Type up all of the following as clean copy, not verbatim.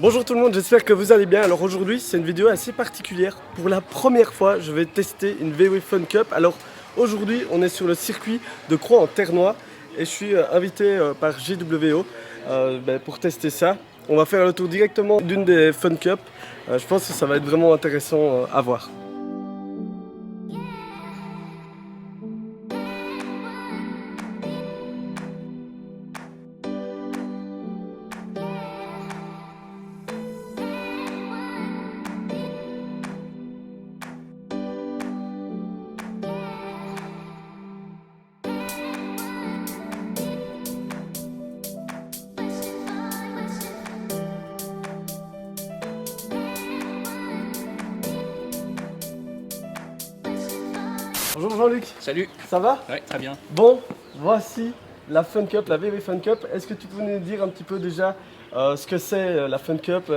Bonjour tout le monde, j'espère que vous allez bien. Alors aujourd'hui c'est une vidéo assez particulière. Pour la première fois je vais tester une VW Fun Cup. Alors aujourd'hui on est sur le circuit de Croix en Ternois et je suis invité par GWO pour tester ça. On va faire le tour directement d'une des Fun Cup. Je pense que ça va être vraiment intéressant à voir. Bonjour Jean-Luc. Salut. Ça va? Ouais, très bien. Bon, voici la Fun Cup, la VW Fun Cup. Est-ce que tu peux nous dire un petit peu déjà ce que c'est la Fun Cup,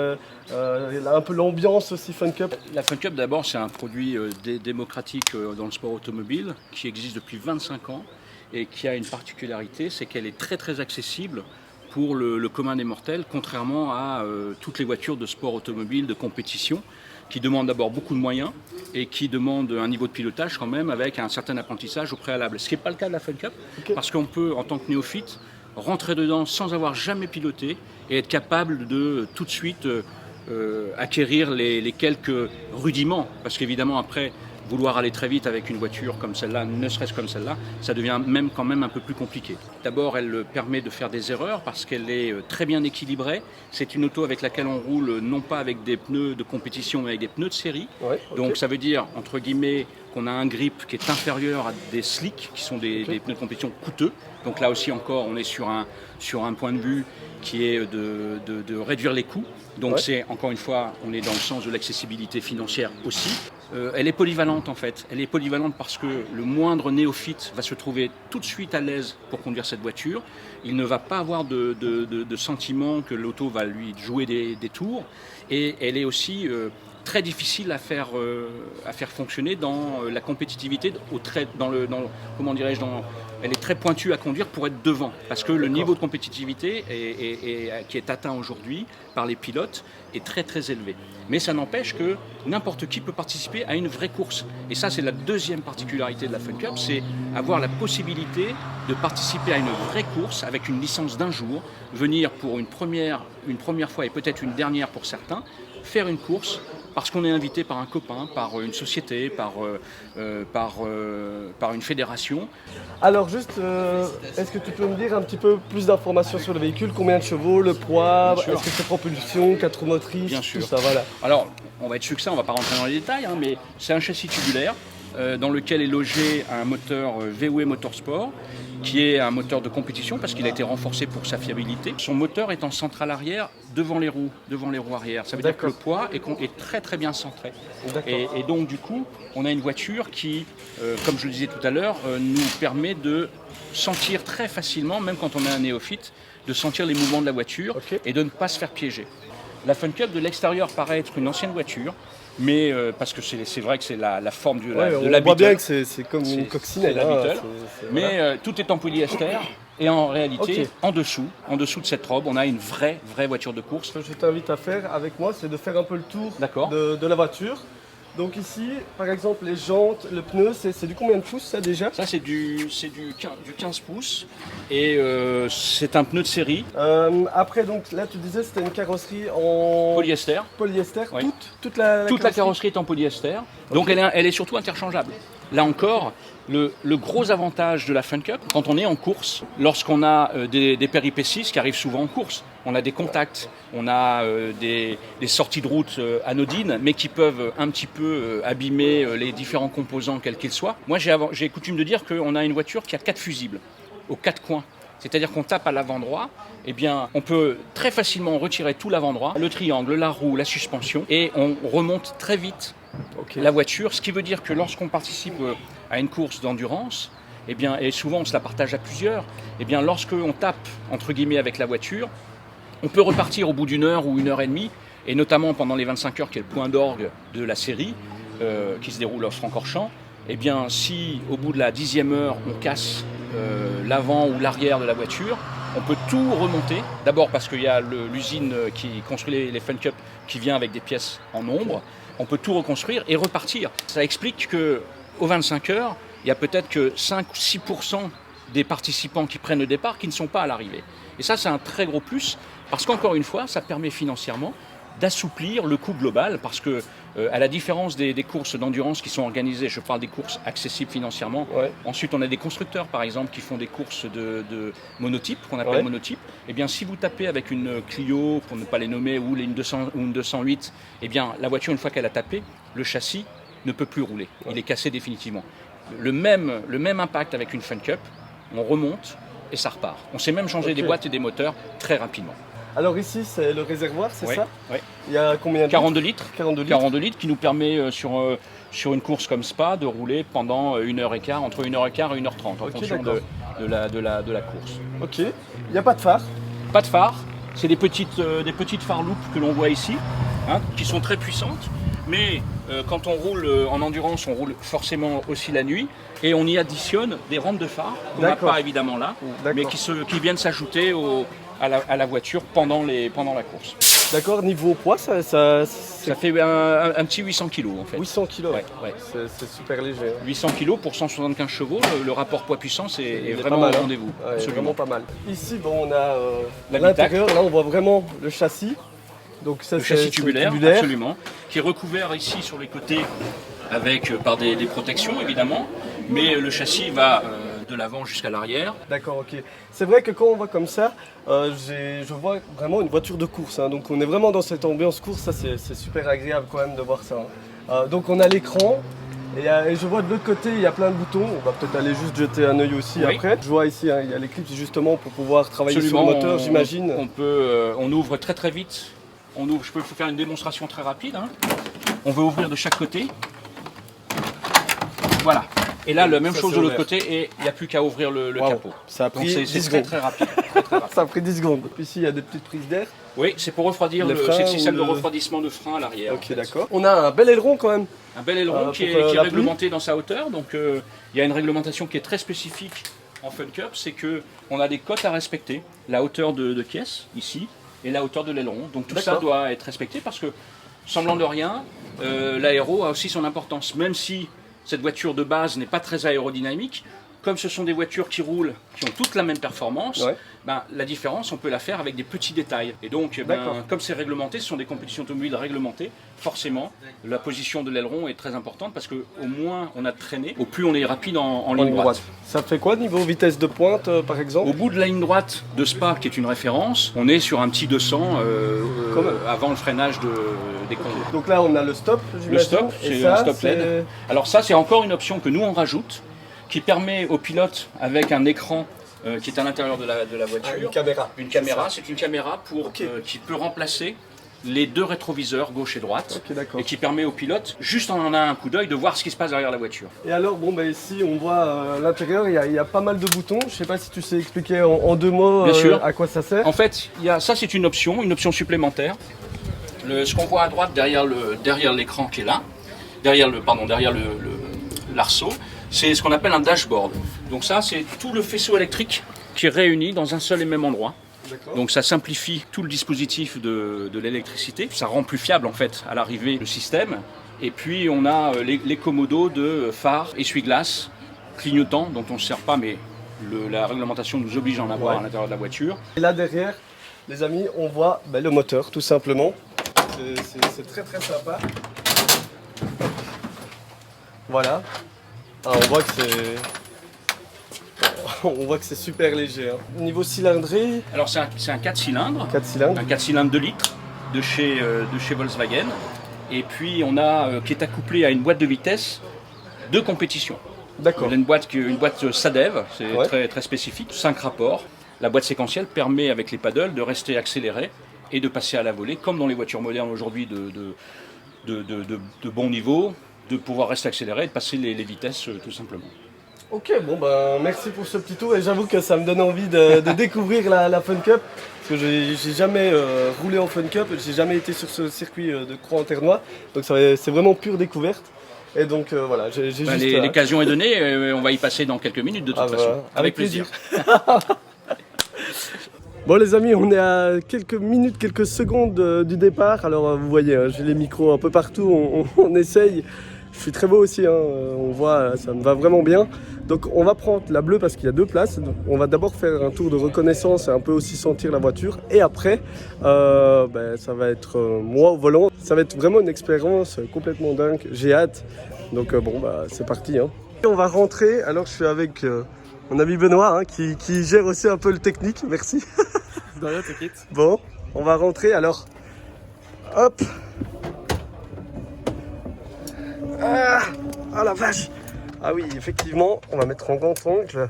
un peu l'ambiance aussi Fun Cup? La Fun Cup d'abord c'est un produit démocratique dans le sport automobile qui existe depuis 25 ans et qui a une particularité, c'est qu'elle est très accessible pour le commun des mortels, contrairement à toutes les voitures de sport automobile, de compétition, qui demandent d'abord beaucoup de moyens et qui demandent un niveau de pilotage quand même avec un certain apprentissage au préalable. Ce qui n'est pas le cas de la Fun Cup, parce qu'on peut, en tant que néophyte, rentrer dedans sans avoir jamais piloté et être capable de tout de suite acquérir les quelques rudiments, parce qu'évidemment après, vouloir aller très vite avec une voiture comme celle-là, ne serait-ce comme celle-là, ça devient quand même un peu plus compliqué. D'abord, elle permet de faire des erreurs parce qu'elle est très bien équilibrée. C'est une auto avec laquelle on roule non pas avec des pneus de compétition, mais avec des pneus de série. Ouais, okay. Donc ça veut dire, entre guillemets, qu'on a un grip qui est inférieur à des slicks, qui sont des pneus de compétition coûteux. Donc là aussi encore, on est sur un point de vue qui est de réduire les coûts. Donc c'est, encore une fois, on est dans le sens de l'accessibilité financière aussi. Elle est polyvalente en fait. Elle est polyvalente parce que le moindre néophyte va se trouver tout de suite à l'aise pour conduire cette voiture. Il ne va pas avoir de sentiment que l'auto va lui jouer des tours. Et elle est aussi très difficile à faire fonctionner dans la compétitivité, elle est très pointue à conduire pour être devant, parce que le niveau de compétitivité qui est atteint aujourd'hui par les pilotes est très élevé. Mais ça n'empêche que n'importe qui peut participer à une vraie course. Et ça, c'est la deuxième particularité de la Fun Cup, c'est avoir la possibilité de participer à une vraie course avec une licence d'un jour, venir pour une première fois et peut-être une dernière pour certains, faire une course parce qu'on est invité par un copain, par une société, par une fédération. Alors juste, est-ce que tu peux me dire un petit peu plus d'informations sur le véhicule? Combien de chevaux, le poids, est-ce que c'est propulsion, 4 roues motrices? Bien sûr. Tout ça, voilà. Alors, on va être succinct, on ne va pas rentrer dans les détails, mais c'est un châssis tubulaire dans lequel est logé un moteur VW Motorsport, qui est un moteur de compétition parce qu'il a été renforcé pour sa fiabilité. Son moteur est en centrale arrière devant les roues arrière. Ça veut dire que le poids est très bien centré. Et donc du coup, on a une voiture qui, comme je le disais tout à l'heure, nous permet de sentir très facilement, même quand on est un néophyte, de sentir les mouvements de la voiture et de ne pas se faire piéger. La Fun Cup de l'extérieur paraît être une ancienne voiture, mais parce que c'est vrai que c'est la forme de la Beetle. On voit bien que c'est comme une coccinelle. Mais tout est en polyester et en réalité, en dessous de cette robe, on a une vraie voiture de course. Ce que je t'invite à faire avec moi, c'est de faire un peu le tour de la voiture. Donc ici, par exemple, les jantes, le pneu, c'est du combien de pouces ça déjà? Ça c'est du 15 pouces et c'est un pneu de série. Après, donc là tu disais c'était une carrosserie en polyester. Oui. Toute la carrosserie est en polyester. Donc elle est surtout interchangeable. Là encore, le gros avantage de la Fun Cup, quand on est en course, lorsqu'on a des péripéties, ce qui arrive souvent en course, on a des contacts, on a des sorties de route anodines, mais qui peuvent un petit peu abîmer les différents composants, quels qu'ils soient. Moi, j'ai coutume de dire qu'on a une voiture qui a 4 fusibles, aux 4 coins. C'est-à-dire qu'on tape à l'avant droit, eh bien, on peut très facilement retirer tout l'avant droit, le triangle, la roue, la suspension, et on remonte très vite la voiture, ce qui veut dire que lorsqu'on participe à une course d'endurance, eh bien, et souvent on se la partage à plusieurs, eh bien, lorsqu'on tape, entre guillemets, avec la voiture, on peut repartir au bout d'une heure ou une heure et demie, et notamment pendant les 25 heures qui est le point d'orgue de la série, qui se déroule à Francorchamps, eh bien, si au bout de la 10e heure, on casse l'avant ou l'arrière de la voiture, On peut tout remonter. D'abord parce qu'il y a l'usine qui construit les Fun Cup qui vient avec des pièces en nombre. On peut tout reconstruire et repartir. Ça explique qu'aux 25 heures, il y a peut-être que 5 ou 6% des participants qui prennent le départ qui ne sont pas à l'arrivée. Et ça, c'est un très gros plus parce qu'encore une fois, ça permet financièrement d'assouplir le coût global parce que, à la différence des courses d'endurance qui sont organisées, je parle des courses accessibles financièrement. Ouais. Ensuite, on a des constructeurs, par exemple, qui font des courses de monotype, qu'on appelle monotype. Eh bien, si vous tapez avec une Clio, pour ne pas les nommer, ou une 200 ou une 208, eh bien, la voiture, une fois qu'elle a tapé, le châssis ne peut plus rouler. Il est cassé définitivement. Le même impact avec une Fun Cup, on remonte et ça repart. On sait même changer des boîtes et des moteurs très rapidement. Alors ici, c'est le réservoir, c'est ça? Oui. Il y a combien de 42 litres. 42 litres qui nous permet sur une course comme Spa de rouler pendant 1h15, entre 1h15 et 1h30 en fonction de la course. Ok. Il n'y a pas de phare? Pas de phare. C'est des petites phares loupes que l'on voit ici, hein, qui sont très puissantes. Mais quand on roule en endurance, on roule forcément aussi la nuit. Et on y additionne des rampes de phare, qu'on n'a pas évidemment là, mais qui viennent s'ajouter à la voiture pendant la course. D'accord, niveau poids, ça fait un petit 800 kg en fait. 800 kg, ouais. C'est super léger. 800 kg pour 175 chevaux, le rapport poids-puissance est vraiment au rendez-vous. Ouais, c'est vraiment pas mal. Ici, bon, on a l'intérieur, là on voit vraiment le châssis. Donc ça, le châssis tubulaire, absolument, qui est recouvert ici sur les côtés par des protections évidemment, mais le châssis va de l'avant jusqu'à l'arrière. D'accord, ok. C'est vrai que quand on voit comme ça, je vois vraiment une voiture de course, hein. Donc on est vraiment dans cette ambiance course, ça c'est super agréable quand même de voir ça. Donc on a l'écran, et je vois de l'autre côté il y a plein de boutons, on va peut-être aller juste jeter un œil aussi après. Je vois ici, hein, il y a les clips justement pour pouvoir travailler sur le moteur, j'imagine. On ouvre très vite, je peux vous faire une démonstration très rapide, hein. On veut ouvrir de chaque côté. Voilà. Et là, la même chose de l'autre côté, et il n'y a plus qu'à ouvrir le capot. Ça a pris 10 secondes. Très rapide. Ça a pris 10 secondes. Puis ici, il y a des petites prises d'air. Oui, c'est pour refroidir c'est le système de refroidissement de frein à l'arrière. Ok, d'accord. On a un bel aileron quand même. Un bel aileron qui est réglementé dans sa hauteur. Donc, il y a une réglementation qui est très spécifique en Fun Cup, c'est qu'on a des cotes à respecter. La hauteur de caisse, ici, et la hauteur de l'aileron. Donc, tout ça doit être respecté parce que, semblant de rien, l'aéro a aussi son importance. Même si cette voiture de base n'est pas très aérodynamique, comme ce sont des voitures qui roulent, qui ont toutes la même performance, la différence, on peut la faire avec des petits détails. Et donc, comme c'est réglementé, ce sont des compétitions automobiles réglementées, forcément, la position de l'aileron est très importante parce qu'au moins on a de traînée, au plus on est rapide en ligne droite. Ça fait quoi niveau vitesse de pointe, par exemple? Au bout de la ligne droite de Spa, qui est une référence, on est sur un petit 200 avant le freinage des conduits. Donc là, on a le stop, j'imagine. Le stop, c'est un stop LED. Alors ça, c'est encore une option que nous, on rajoute, qui permet au pilote, avec un écran qui est à l'intérieur de la voiture, une caméra. C'est une caméra qui peut remplacer les deux rétroviseurs gauche et droite, et qui permet au pilote, juste en un coup d'œil, de voir ce qui se passe derrière la voiture. Et alors, ici on voit l'intérieur, il y a pas mal de boutons. Je ne sais pas si tu sais expliquer en deux mots à quoi ça sert. En fait, ça c'est une option supplémentaire. Ce qu'on voit à droite derrière l'écran qui est là, derrière l'arceau, c'est ce qu'on appelle un dashboard. Donc ça, c'est tout le faisceau électrique qui est réuni dans un seul et même endroit. Donc ça simplifie tout le dispositif de l'électricité. Ça rend plus fiable en fait à l'arrivée le système. Et puis on a les commodos de phare, essuie-glace, clignotant dont on ne se sert pas, mais la réglementation nous oblige à en avoir à l'intérieur de la voiture. Et là derrière, les amis, on voit le moteur tout simplement. C'est très très sympa. Voilà. On voit que c'est super léger. Hein. Niveau cylindrée. Alors c'est un 4 cylindres. 4 cylindres. Un 4 cylindres 2 litres de chez Volkswagen. Et puis on a qui est accouplé à une boîte de vitesse de compétition. D'accord. Une boîte SADEV, c'est très, très spécifique, 5 rapports. La boîte séquentielle permet avec les paddles de rester accéléré et de passer à la volée, comme dans les voitures modernes aujourd'hui de bon niveau, de pouvoir rester accéléré et de passer les vitesses tout simplement. Ok, merci pour ce petit tour et j'avoue que ça me donne envie de découvrir la Fun Cup parce que j'ai jamais roulé en Fun Cup, j'ai jamais été sur ce circuit de Croix-en-Ternois, donc c'est vraiment pure découverte. Et donc voilà, l'occasion est donnée, on va y passer dans quelques minutes de toute façon. Avec plaisir. Bon les amis, on est à quelques minutes, quelques secondes du départ. Alors vous voyez, hein, j'ai les micros un peu partout, on essaye. Je suis très beau aussi, hein, on voit, ça me va vraiment bien. Donc on va prendre la bleue parce qu'il y a 2 places. Donc, on va d'abord faire un tour de reconnaissance et un peu aussi sentir la voiture. Et après, ça va être moi au volant. Ça va être vraiment une expérience complètement dingue. J'ai hâte. Donc c'est parti. Hein. Et on va rentrer. Alors je suis avec mon ami Benoît hein, qui gère aussi un peu le technique. Merci. De rien, t'inquiète. Bon, on va rentrer. Alors, hop. Ah la vache. Ah oui, effectivement, on va mettre en grand angle.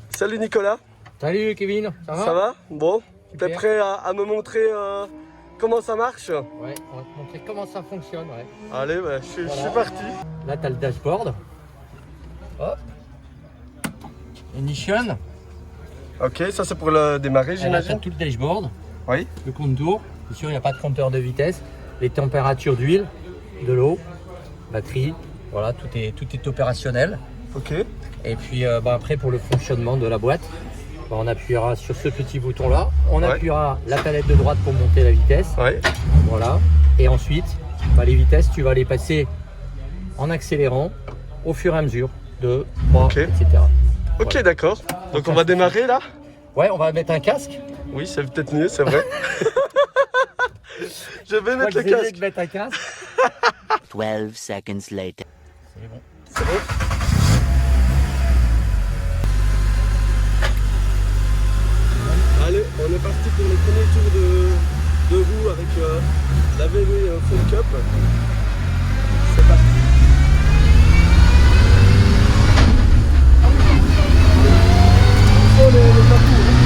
Salut Nicolas. Salut Kevin, ça va? Ça va? Bon, Super. t'es prêt à me montrer comment ça marche? Ouais, on va te montrer comment ça fonctionne. Ouais. Allez, je suis parti. Là, tu as le dashboard. Hop. Ignition. Ok, ça c'est pour le démarrer, Et là, tu as j'imagine. tout le dashboard, Oui. le compte-tour. Bien sûr, il n'y a pas de compteur de vitesse. Les températures d'huile, de l'eau, batterie. Voilà, tout est opérationnel. Ok. Et puis après, pour le fonctionnement de la boîte, on appuiera sur ce petit bouton-là. On Ouais. appuiera la palette de droite pour monter la vitesse. Ouais. Voilà. Et ensuite, les vitesses, tu vas les passer en accélérant au fur et à mesure. 2, 3, Ok. etc. Ok, Voilà. d'accord. Donc on va démarrer là? Ouais, on va mettre un casque. Oui, c'est peut-être mieux, c'est vrai. Je vais mettre le casque. De mettre un casque. 12 seconds later. C'est bon. C'est bon. Allez, on est parti pour le premier tour de roue avec la VW Fun Cup. C'est parti. Oh, les papous, hein.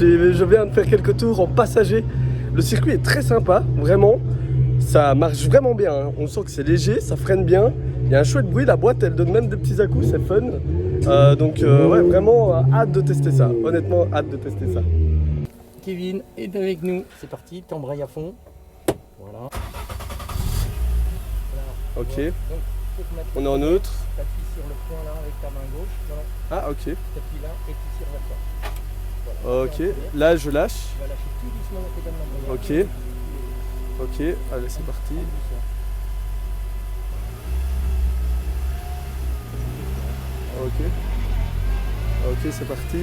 Je viens de faire quelques tours en passager. Le circuit est très sympa, vraiment. Ça marche vraiment bien. Hein. On sent que c'est léger, ça freine bien. Il y a un chouette bruit, la boîte elle donne même des petits à-coups, c'est fun. Ouais, vraiment hâte de tester ça. Honnêtement, hâte de tester ça. Kevin est avec nous. C'est parti, t'embrayes à fond. Voilà. Ok, Donc, faut te mettre on est en neutre. t'appuies sur le point là avec ta main gauche. Voilà. Ah ok, T'appuies là et tu tires vers toi. ok. Là je lâche. Tu vas lâcher tout doucement la pédale d'embrayage. Ok. Ok, allez c'est parti. Ok. Ok, c'est parti.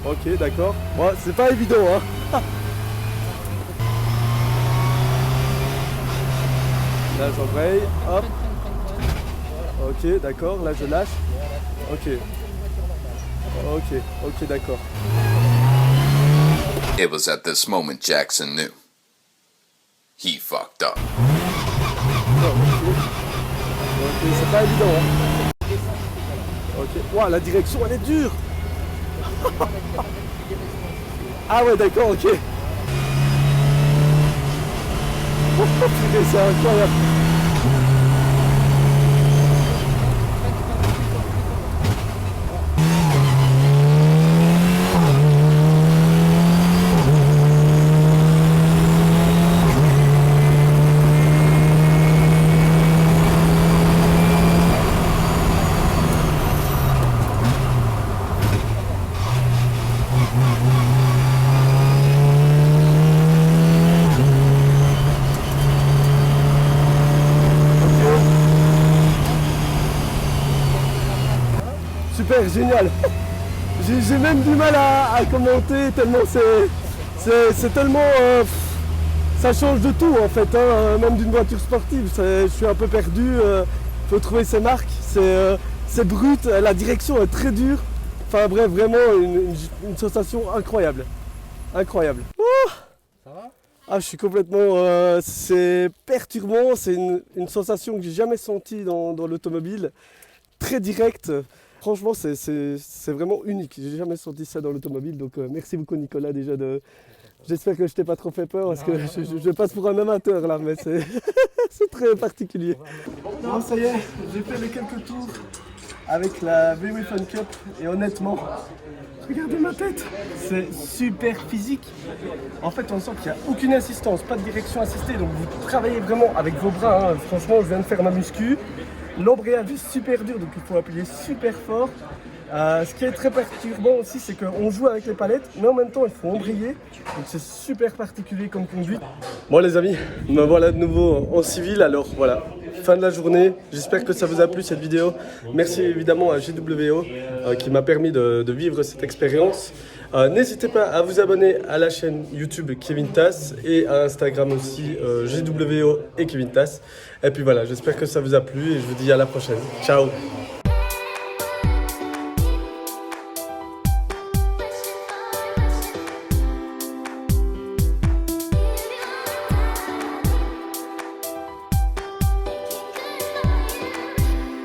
Ok, d'accord. Bon, c'est pas évident, hein. Là, j'embraye. Hop. Ok, d'accord. Là, je lâche. Ok. Ok, ok, d'accord. It was at this moment Jackson knew. He fucked up. Ok, c'est pas évident, hein. Ok. Ouah, la direction, elle est dure. Ah ouais, d'accord, ok. Oh, purée, c'est incroyable. super, génial. J'ai même du mal à commenter tellement c'est tellement... ça change de tout en fait, hein, même d'une voiture sportive. Je suis un peu perdu, faut trouver ses marques, c'est brut, la direction est très dure. Enfin bref, vraiment une sensation incroyable. Incroyable. Oh, Ça va? ah, je suis complètement... c'est perturbant, c'est une sensation que j'ai jamais sentie dans l'automobile. Très directe. Franchement, c'est vraiment unique. J'ai jamais senti ça dans l'automobile. Donc merci beaucoup Nicolas déjà de... J'espère que je t'ai pas trop fait peur parce que je passe pour un amateur là, mais c'est c'est très particulier. Bon, ça y est, j'ai fait les quelques tours avec la VW Fun Cup et honnêtement, regardez ma tête, c'est super physique. En fait, on sent qu'il n'y a aucune assistance, pas de direction assistée, donc vous travaillez vraiment avec vos bras. Hein. Franchement, je viens de faire ma muscu. L'embrayage est super dur, donc il faut appuyer super fort. Ce qui est très perturbant aussi, c'est qu'on joue avec les palettes, mais en même temps il faut embrayer, donc c'est super particulier comme conduite. Bon les amis, me voilà de nouveau en civil, alors voilà, fin de la journée, j'espère que ça vous a plu cette vidéo. Merci évidemment à GWO qui m'a permis de vivre cette expérience. N'hésitez pas à vous abonner à la chaîne YouTube Kevin Tass et à Instagram aussi GWO et Kevin Tass. Et puis voilà, j'espère que ça vous a plu et je vous dis à la prochaine. Ciao!